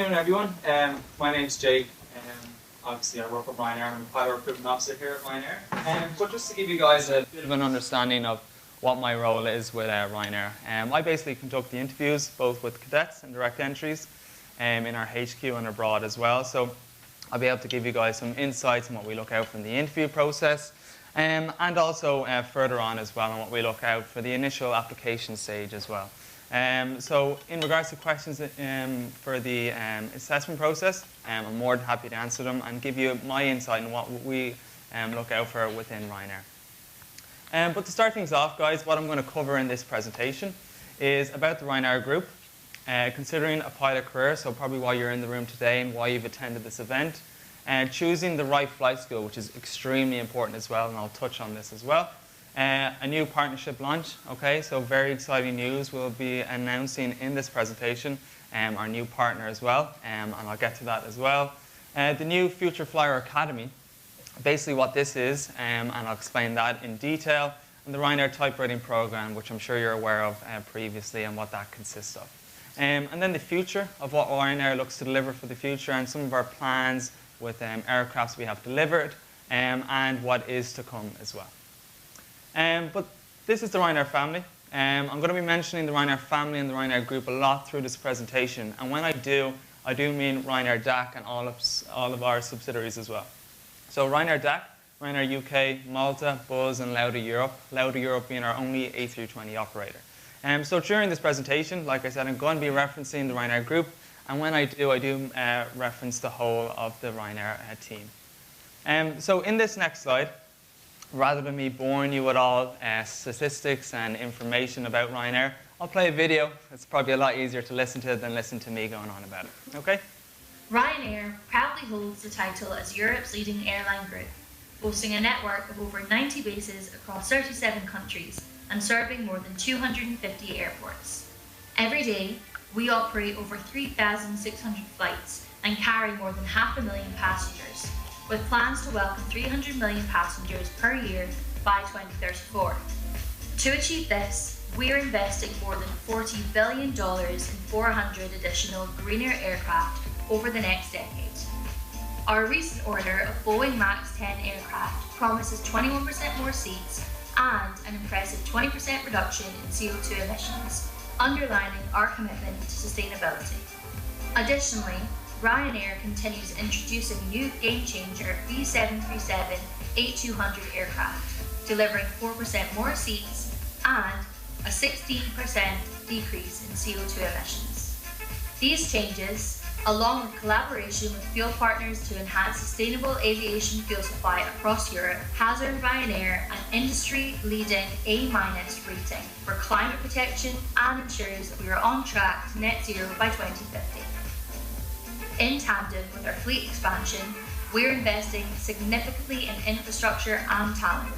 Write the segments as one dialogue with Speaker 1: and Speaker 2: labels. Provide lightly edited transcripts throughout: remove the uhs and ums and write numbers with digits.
Speaker 1: Good afternoon, everyone. My name's Jake. Obviously, I work with Ryanair. I'm a pilot recruitment officer here at Ryanair. But just to give you guys a bit of an understanding of what my role is with Ryanair, I basically conduct the interviews both with cadets and direct entries in our HQ and abroad as well. So I'll be able to give you guys some insights on what we look out for in the interview process, and also further on as well on what we look out for the initial application stage as well. So in regards to questions for the assessment process, I'm more than happy to answer them and give you my insight on what we look out for within Ryanair. But to start things off, guys, what I'm going to cover in this presentation is about the Ryanair Group, considering a pilot career, so probably why you're in the room today and why you've attended this event, and choosing the right flight school, which is extremely important as well, and I'll touch on this as well. A new partnership launch, okay, so very exciting news. We'll be announcing in this presentation our new partner as well, and I'll get to that as well. The new Future Flyer Academy, basically what this is, and I'll explain that in detail, and the Ryanair typewriting program, which I'm sure you're aware of previously and what that consists of. And then the future of what Ryanair looks to deliver for the future and some of our plans with aircrafts we have delivered and what is to come as well. But this is the Ryanair family. I'm going to be mentioning the Ryanair family and the Ryanair Group a lot through this presentation. And when I do mean Ryanair DAC and all of our subsidiaries as well. So Ryanair DAC, Ryanair UK, Malta, Buzz, and Lauda Europe. Lauda Europe being our only A320 operator. So during this presentation, like I said, I'm going to be referencing the Ryanair Group. And when I do reference the whole of the Ryanair team. So in this next slide, rather than me boring you with all statistics and information about Ryanair, I'll play a video. It's probably a lot easier to listen to than listen to me going on about it. Okay?
Speaker 2: Ryanair proudly holds the title as Europe's leading airline group, boasting a network of over 90 bases across 37 countries and serving more than 250 airports. Every day, we operate over 3,600 flights and carry more than 500,000 passengers, with plans to welcome 300 million passengers per year by 2034. To achieve this, we're investing more than $40 billion in 400 additional greener aircraft over the next decade. Our recent order of Boeing MAX 10 aircraft promises 21% more seats and an impressive 20% reduction in CO2 emissions, underlining our commitment to sustainability. Additionally, Ryanair continues introducing new game-changer B737-8200 aircraft, delivering 4% more seats and a 16% decrease in CO2 emissions. These changes, along with collaboration with fuel partners to enhance sustainable aviation fuel supply across Europe, has earned Ryanair an industry-leading A- rating for climate protection and ensures that we are on track to net zero by 2050. In tandem with our fleet expansion, we're investing significantly in infrastructure and talent.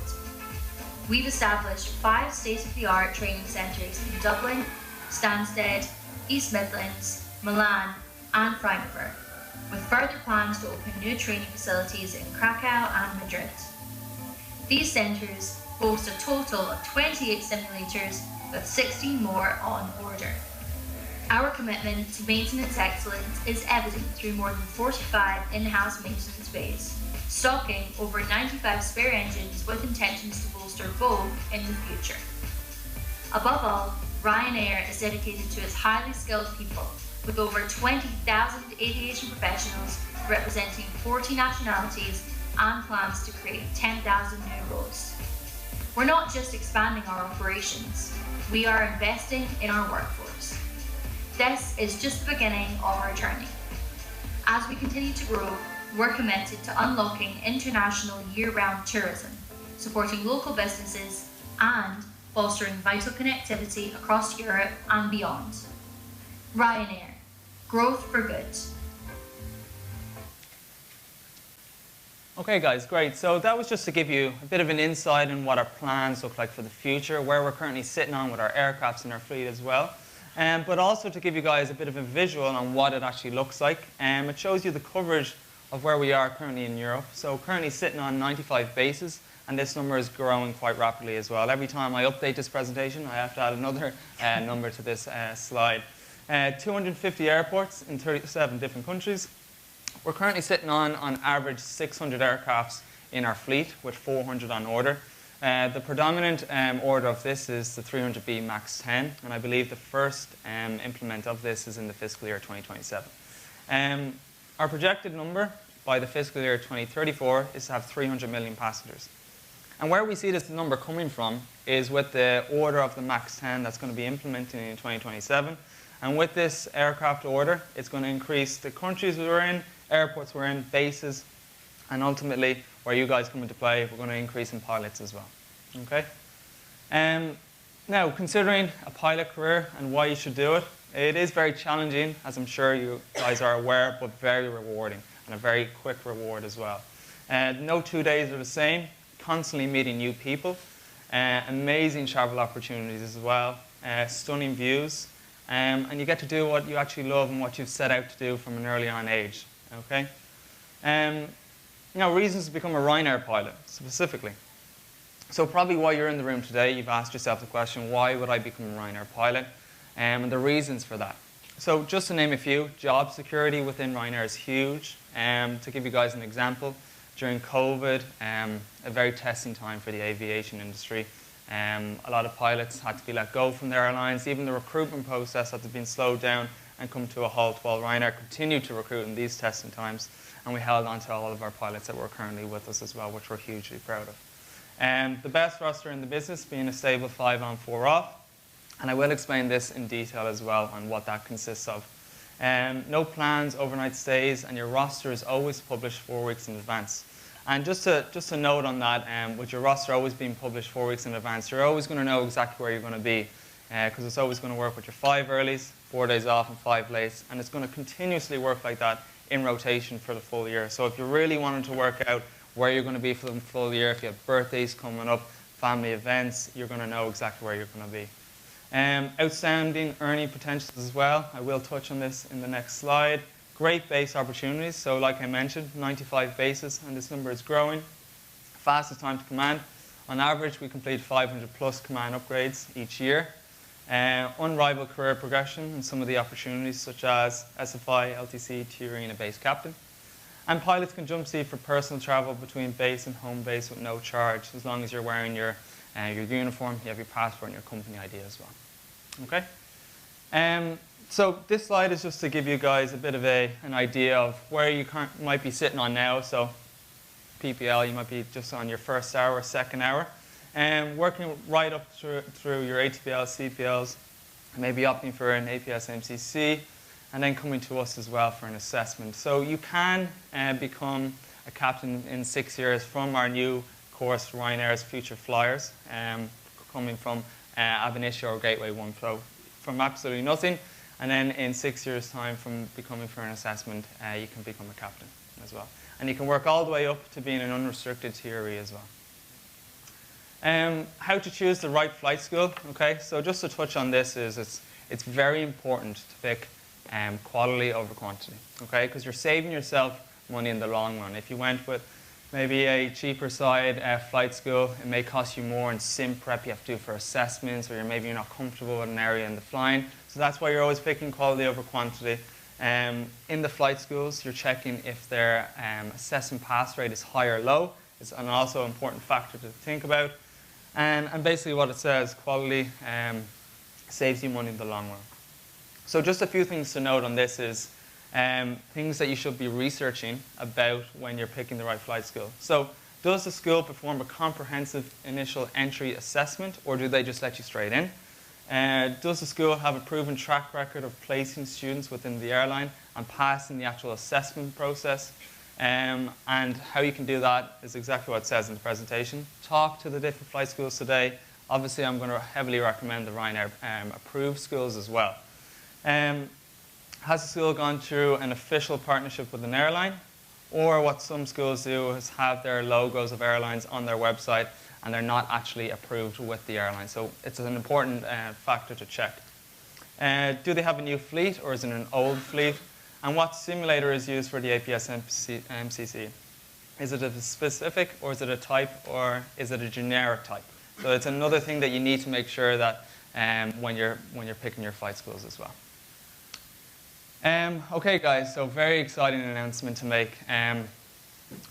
Speaker 2: We've established 5 state-of-the-art training centres in Dublin, Stansted, East Midlands, Milan and Frankfurt, with further plans to open new training facilities in Krakow and Madrid. These centres boast a total of 28 simulators with 16 more on order. Our commitment to maintenance excellence is evident through more than 45 in-house maintenance bays, stocking over 95 spare engines with intentions to bolster both in the future. Above all, Ryanair is dedicated to its highly skilled people, with over 20,000 aviation professionals representing 40 nationalities and plans to create 10,000 new roles. We're not just expanding our operations, we are investing in our workforce. This is just the beginning of our journey. As we continue to grow, we're committed to unlocking international year-round tourism, supporting local businesses, and fostering vital connectivity across Europe and beyond. Ryanair, growth for good.
Speaker 1: Okay guys, great. So that was just to give you a bit of an insight on what our plans look like for the future, where we're currently sitting on with our aircrafts and our fleet as well. But also to give you guys a bit of a visual on what it actually looks like. It shows you the coverage of where we are currently in Europe. So currently sitting on 95 bases, and this number is growing quite rapidly as well. Every time I update this presentation, I have to add another number to this slide. 250 airports in 37 different countries. We're currently sitting on average 600 aircrafts in our fleet with 400 on order. The predominant order of this is the 300B MAX 10, and I believe the first implement of this is in the fiscal year 2027. Our projected number by the fiscal year 2034 is to have 300 million passengers. And where we see this number coming from is with the order of the MAX 10 that's going to be implemented in 2027. And with this aircraft order, it's going to increase the countries we're in, airports we're in, bases, and ultimately, where you guys come into play, we're going to increase in pilots as well. Okay? Now, considering a pilot career and why you should do it, it is very challenging, as I'm sure you guys are aware, but very rewarding, and a very quick reward as well. No 2 days are the same, constantly meeting new people, amazing travel opportunities as well, stunning views, and you get to do what you actually love and what you've set out to do from an early on age. Okay? Now, reasons to become a Ryanair pilot, specifically. So probably while you're in the room today, you've asked yourself the question, why would I become a Ryanair pilot? And the reasons for that. So just to name a few, job security within Ryanair is huge. To give you guys an example, during COVID, a very testing time for the aviation industry. A lot of pilots had to be let go from their airlines. Even the recruitment process had to be slowed down and come to a halt while Ryanair continued to recruit in these testing times. And we held on to all of our pilots that were currently with us as well, which we're hugely proud of. The best roster in the business being a stable 5 on 4 off. And I will explain this in detail as well on what that consists of. No plans, overnight stays, and your roster is always published 4 weeks in advance. And just to note on that, with your roster always being published 4 weeks in advance, you're always going to know exactly where you're going to be, because it's always going to work with your 5 earlies, 4 days off, and 5 lates, and it's going to continuously work like that in rotation for the full year. So if you really wanted to work out where you're going to be for the full year, if you have birthdays coming up, family events, you're going to know exactly where you're going to be. Outstanding earning potentials as well. I will touch on this in the next slide. Great base opportunities. So like I mentioned, 95 bases, and this number is growing. Fastest time to command. On average, we complete 500 plus command upgrades each year. Unrivaled career progression and some of the opportunities such as SFI, LTC, Theory, and a base captain. And pilots can jump seat for personal travel between base and home base with no charge, as long as you're wearing your uniform, you have your passport and your company ID as well. Okay? So this slide is just to give you guys a bit of an idea of where you might be sitting on now. So PPL, you might be just on your first hour, second hour. Working right up through your ATPLs, CPLs, maybe opting for an APS MCC, and then coming to us as well for an assessment. So you can become a captain in 6 years from our new course, Ryanair's Future Flyers, coming from ab initio or Gateway 1 flow, from absolutely nothing. And then in 6 years' time, from becoming for an assessment, you can become a captain as well. And you can work all the way up to being an unrestricted theory as well. How to choose the right flight school. Okay, so just to touch on this is it's very important to pick quality over quantity. Okay, because you're saving yourself money in the long run. If you went with maybe a cheaper side flight school, it may cost you more in sim prep you have to do for assessments, or maybe you're not comfortable with an area in the flying. So that's why you're always picking quality over quantity. In the flight schools, you're checking if their assessment pass rate is high or low. It's an also important factor to think about. And basically what it says, quality saves you money in the long run. So just a few things to note on this is things that you should be researching about when you're picking the right flight school. So does the school perform a comprehensive initial entry assessment, or do they just let you straight in? Does the school have a proven track record of placing students within the airline and passing the actual assessment process? And how you can do that is exactly what it says in the presentation. Talk to the different flight schools today. Obviously, I'm going to heavily recommend the Ryanair approved schools as well. Has the school gone through an official partnership with an airline? Or what some schools do is have their logos of airlines on their website and they're not actually approved with the airline. So it's an important factor to check. Do they have a new fleet, or is it an old fleet? And what simulator is used for the APS MCC? Is it a specific, or is it a type, or is it a generic type? So it's another thing that you need to make sure that when you're picking your flight schools as well. Okay guys, so very exciting announcement to make.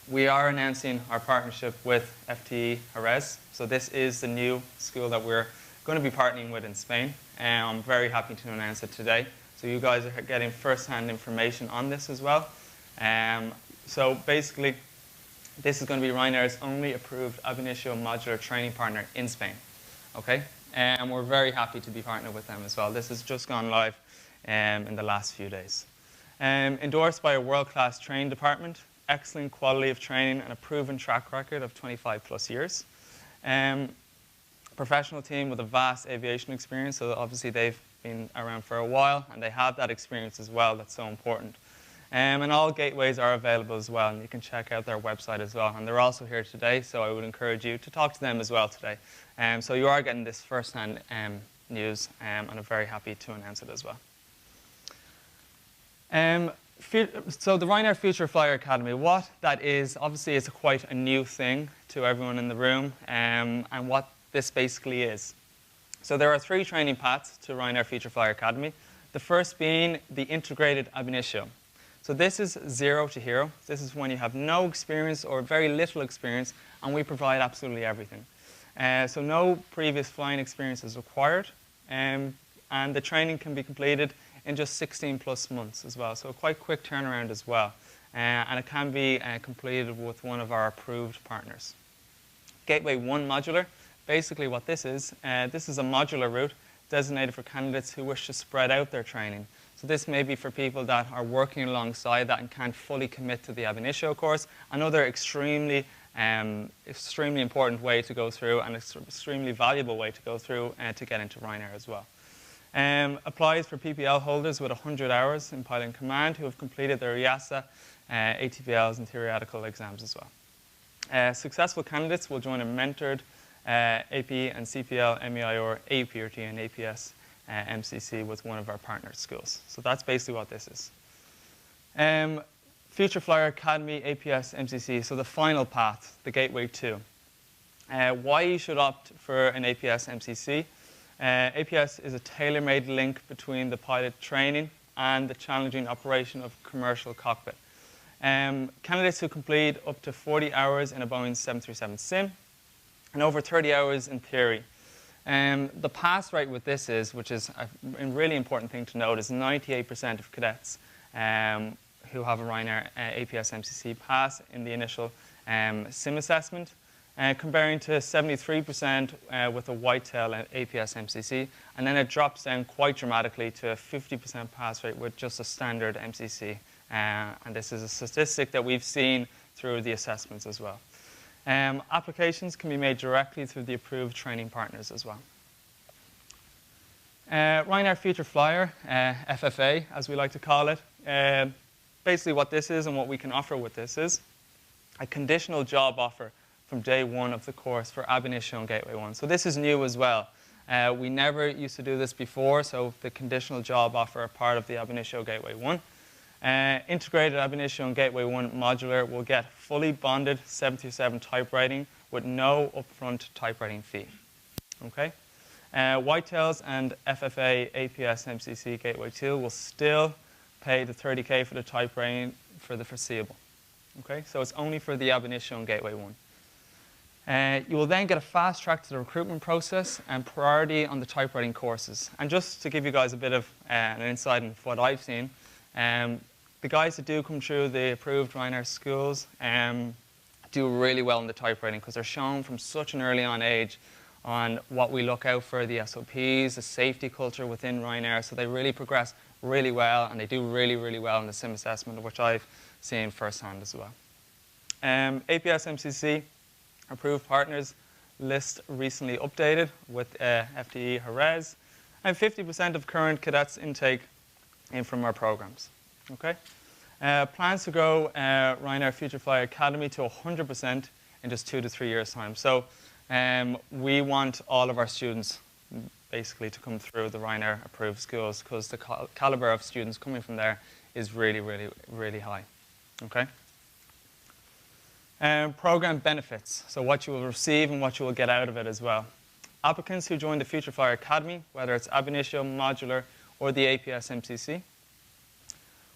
Speaker 1: We are announcing our partnership with FTE Jerez. So this is the new school that we're going to be partnering with in Spain. I'm very happy to announce it today. So you guys are getting first-hand information on this as well. So basically, this is going to be Ryanair's only approved ab initio modular training partner in Spain. Okay? And we're very happy to be partnered with them as well. This has just gone live in the last few days. Endorsed by a world-class training department, excellent quality of training, and a proven track record of 25 plus years. Professional team with a vast aviation experience, so obviously they've been around for a while, and they have that experience as well. That's so important. And all gateways are available as well, and you can check out their website as well. And they're also here today, so I would encourage you to talk to them as well today. So you are getting this first-hand news, and I'm very happy to announce it as well. So the Ryanair Future Flyer Academy, what that is, obviously it's quite a new thing to everyone in the room, and what this basically is. So there are 3 training paths to Ryanair Future Flyer Academy. The first being the integrated ab initio. So this is 0 to hero. This is when you have no experience or very little experience, and we provide absolutely everything. So no previous flying experience is required, and the training can be completed in just 16 plus months as well. So a quite quick turnaround as well. And it can be completed with one of our approved partners. Gateway 1 modular, basically what this is a modular route designated for candidates who wish to spread out their training. So this may be for people that are working alongside that and can't fully commit to the ab initio course. Another extremely important way to go through, and extremely valuable way to go through to get into Ryanair as well. Applies for PPL holders with 100 hours in pilot command who have completed their EASA, ATPLs and theoretical exams as well. Successful candidates will join a mentored AP and CPL, MEI or APRT and APS MCC with one of our partner schools. So that's basically what this is. Future Flyer Academy, APS, MCC, so the final path, the Gateway 2. Why you should opt for an APS MCC? APS is a tailor-made link between the pilot training and the challenging operation of commercial cockpit. Candidates who complete up to 40 hours in a Boeing 737 sim and over 30 hours in theory. The pass rate with this is, which is a really important thing to note, is 98% of cadets who have a Ryanair APS MCC pass in the initial sim assessment, comparing to 73% with a whitetail APS MCC, and then it drops down quite dramatically to a 50% pass rate with just a standard MCC. And this is a statistic that we've seen through the assessments as well. Applications can be made directly through the approved training partners as well. Ryanair Future Flyer, FFA, as we like to call it. Basically what this is and what we can offer with this is a conditional job offer from day 1 of the course for ab initio and Gateway 1. So this is new as well. We never used to do this before, so the conditional job offer are part of the ab initio Gateway 1. Integrated ab initio and Gateway 1 modular will get fully bonded 737 type rating with no upfront type rating fee. Okay? Whitetails and FFA APS MCC Gateway 2 will still pay the 30K for the type rating for the foreseeable. Okay? So it's only for the ab initio and Gateway 1. You will then get a fast track to the recruitment process and priority on the type rating courses. And just to give you guys a bit of an insight into what I've seen, the guys that do come through the approved Ryanair schools do really well in the type rating because they're shown from such an early on age on what we look out for, the SOPs, the safety culture within Ryanair. So they really progress really well, and they do really, really well in the sim assessment, which I've seen firsthand as well. APS MCC approved partners list recently updated with FTE Jerez, and 50% of current cadets intake in from our programs. Okay? Plans to grow Ryanair Future Flyer Academy to 100% in just 2 to 3 years' time. So we want all of our students basically to come through the Ryanair approved schools because the caliber of students coming from there is really, really, really high. Okay? Program benefits, so what you will receive and what you will get out of it as well. Applicants who join the Future Flyer Academy, whether it's ab initio, modular, or the APS MCC,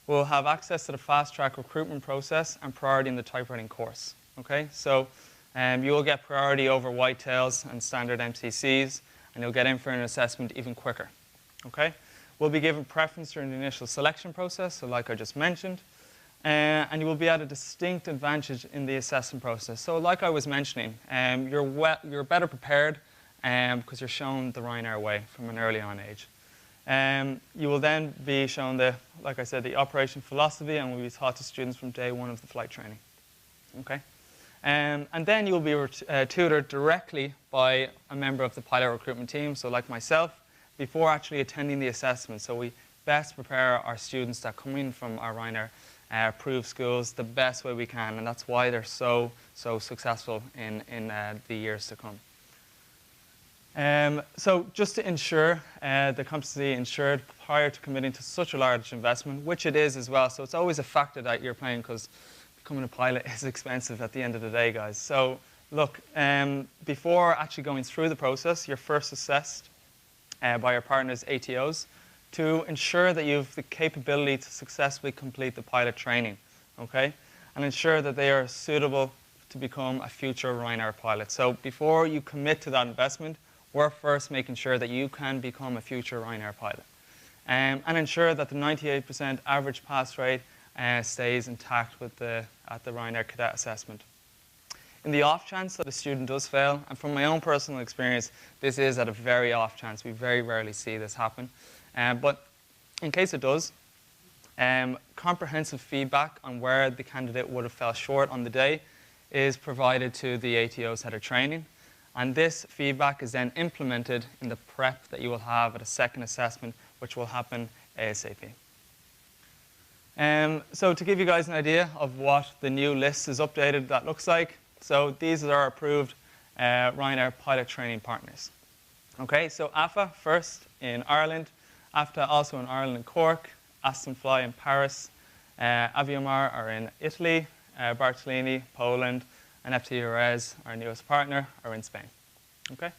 Speaker 1: will have access to the fast-track recruitment process and priority in the typewriting course. Okay, so you will get priority over whitetails and standard MCCs, and you'll get in for an assessment even quicker. Okay, we'll be given preference during the initial selection process, so like I just mentioned, and you will be at a distinct advantage in the assessment process. So like I was mentioning, you're better prepared because you're shown the Ryanair way from an early on age. You will then be shown like I said, the operation philosophy, and will be taught to students from day one of the flight training. Okay, and then you will be tutored directly by a member of the pilot recruitment team, so like myself, before actually attending the assessment. So we best prepare our students that come in from our Ryanair approved schools the best way we can, and that's why they're so successful in the years to come. So just to ensure the competency ensured prior to committing to such a large investment, which it is as well, so it's always a factor that you're paying, because becoming a pilot is expensive at the end of the day, guys. So look, before actually going through the process, you're first assessed by your partner's ATOs to ensure that you have the capability to successfully complete the pilot training, okay? And ensure that they are suitable to become a future Ryanair pilot. So before you commit to that investment, we're first making sure that you can become a future Ryanair pilot. And ensure that the 98% average pass rate stays intact at the Ryanair cadet assessment. In the off chance that a student does fail, and from my own personal experience, this is at a very off chance. We very rarely see this happen. But in case it does, comprehensive feedback on where the candidate would have fell short on the day is provided to the ATO's head of training. And this feedback is then implemented in the prep that you will have at a second assessment, which will happen ASAP. So to give you guys an idea of what the new list is updated that looks like, so these are our approved Ryanair pilot training partners. Okay, so AFA first in Ireland, AFTA also in Ireland and Cork, Aston Fly in Paris, Aviomar are in Italy, Bartolini, Poland, and FTRS, our newest partner, are in Spain. Okay?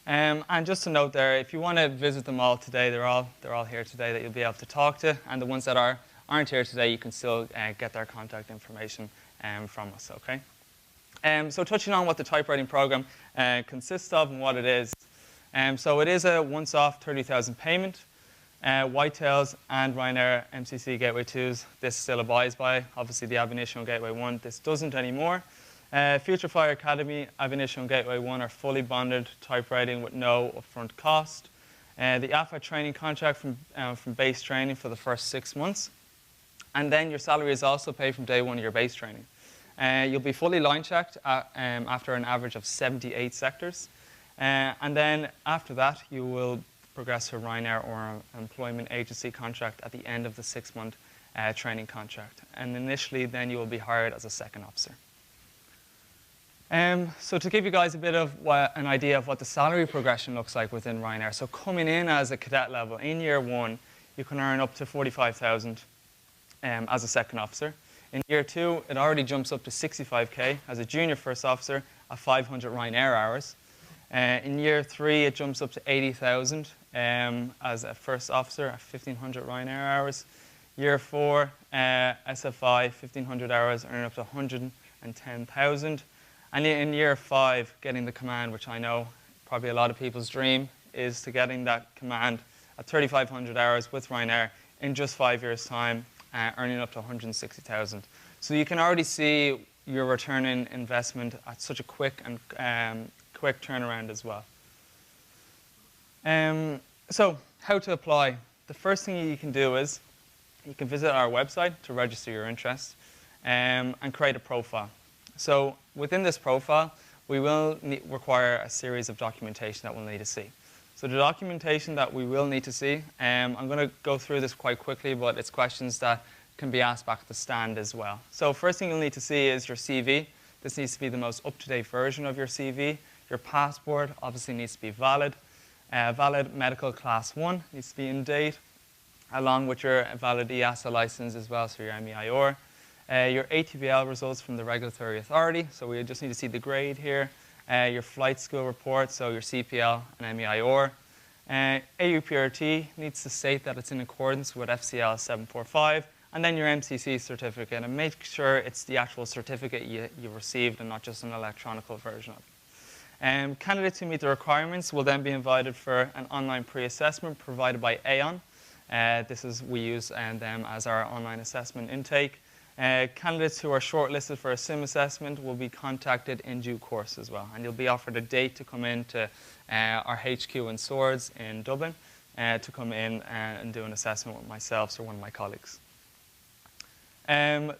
Speaker 1: And just to note there, if you want to visit them all today, they're all here today that you'll be able to talk to, and the ones that aren't here today, you can still get their contact information from us. Okay? So touching on what the typewriting program consists of and what it is. So it is a once-off 30,000 payment. Whitetails and Ryanair MCC Gateway 2s, this still abides by. Obviously the Ab Initio and Gateway 1, this doesn't anymore. Future Flyer Academy, Ab Initio and Gateway 1 are fully bonded typewriting with no upfront cost. The AFA training contract from base training for the first 6 months. And then your salary is also paid from day one of your base training. You'll be fully line checked after an average of 78 sectors. And then after that, you will progress to Ryanair or an employment agency contract at the end of the 6-month training contract. And initially, then you will be hired as a second officer. So to give you guys a bit of an idea of what the salary progression looks like within Ryanair. So coming in as a cadet level, in year 1, you can earn up to 45,000 as a second officer. In year 2, it already jumps up to 65k as a junior first officer at 500 Ryanair hours. In year 3, it jumps up to 80,000 as a first officer at 1,500 Ryanair hours. Year 4, SFI, 1,500 hours, earning up to 110,000. And in year 5, getting the command, which I know probably a lot of people's dream, is to getting that command at 3,500 hours with Ryanair in just 5 years' time, earning up to 160,000. So you can already see your return in investment at such a quick turnaround as well. So how to apply? The first thing you can do is you can visit our website to register your interest and create a profile. So within this profile, we will require a series of documentation that we'll need to see. So the documentation that we will need to see, I'm going to go through this quite quickly, but it's questions that can be asked back at the stand as well. So first thing you'll need to see is your CV. This needs to be the most up-to-date version of your CV. Your passport obviously needs to be valid. Valid medical class 1 needs to be in date, along with your valid EASA license as well, so your MEIR. Your ATBL results from the regulatory authority, so we just need to see the grade here. Your flight school report, so your CPL and MEIR. AUPRT needs to state that it's in accordance with FCL 745, and then your MCC certificate, and make sure it's the actual certificate you received and not just an electronic version of it. Candidates who meet the requirements will then be invited for an online pre-assessment provided by Aon. We use them as our online assessment intake. Candidates who are shortlisted for a sim assessment will be contacted in due course as well, and you'll be offered a date to come into our HQ in Swords in Dublin to come in and do an assessment with myself or one of my colleagues.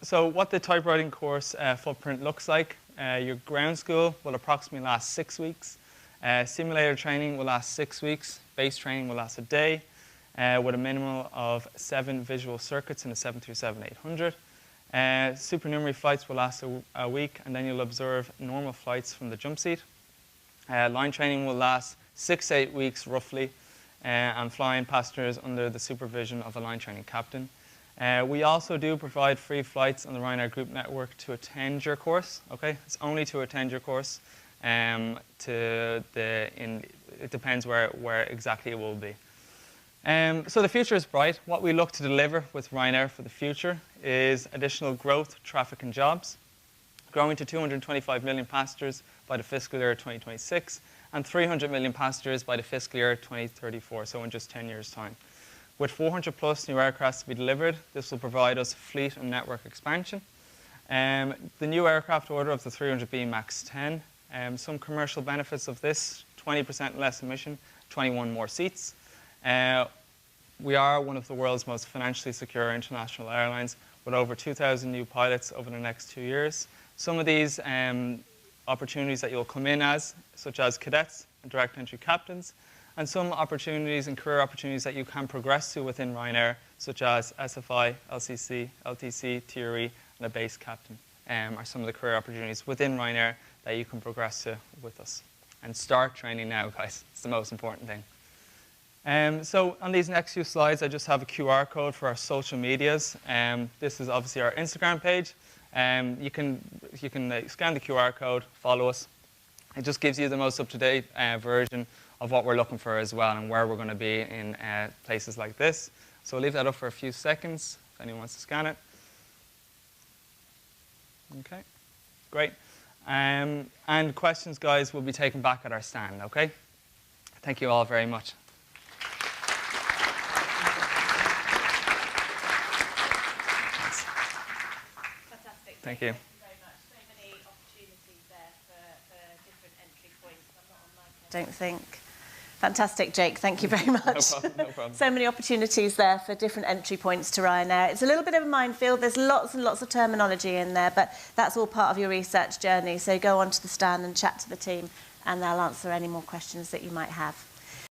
Speaker 1: So what the typewriting course footprint looks like, your ground school will approximately last 6 weeks. Simulator training will last 6 weeks. Base training will last a day with a minimum of 7 visual circuits in a 737-800. Supernumerary flights will last a week, and then you'll observe normal flights from the jump seat. Line training will last 6 to 8 weeks roughly, and flying passengers under the supervision of a line training captain. We also do provide free flights on the Ryanair Group network to attend your course. Okay, it's only to attend your course. It depends where exactly it will be. So the future is bright. What we look to deliver with Ryanair for the future is additional growth, traffic and jobs, growing to 225 million passengers by the fiscal year 2026 and 300 million passengers by the fiscal year 2034, so in just 10 years' time. With 400 plus new aircraft to be delivered, this will provide us fleet and network expansion. The new aircraft order of the 300B MAX 10, some commercial benefits of this: 20% less emission, 21 more seats. We are one of the world's most financially secure international airlines with over 2,000 new pilots over the next 2 years. Some of these opportunities that you'll come in as, such as cadets and direct entry captains, and some opportunities and career opportunities that you can progress to within Ryanair, such as SFI, LCC, LTC, TRE, and a base captain, are some of the career opportunities within Ryanair that you can progress to with us. And start training now, guys. It's the most important thing. So on these next few slides, I just have a QR code for our social medias. This is obviously our Instagram page. You can scan the QR code, follow us. It just gives you the most up-to-date version of what we're looking for as well and where we're going to be in places like this. So we'll leave that up for a few seconds if anyone wants to scan it. Okay, great. And questions, guys, will be taken back at our stand, okay? Thank you all very much.
Speaker 3: Fantastic.
Speaker 1: Thank you.
Speaker 3: Thank you very much. So many opportunities there for different entry points. I'm not on mic, I don't think. Fantastic, Jake. Thank you very much.
Speaker 1: No problem, no problem.
Speaker 3: So many opportunities there for different entry points to Ryanair. It's a little bit of a minefield. There's lots and lots of terminology in there, but that's all part of your research journey. So go onto the stand and chat to the team, and they'll answer any more questions that you might have.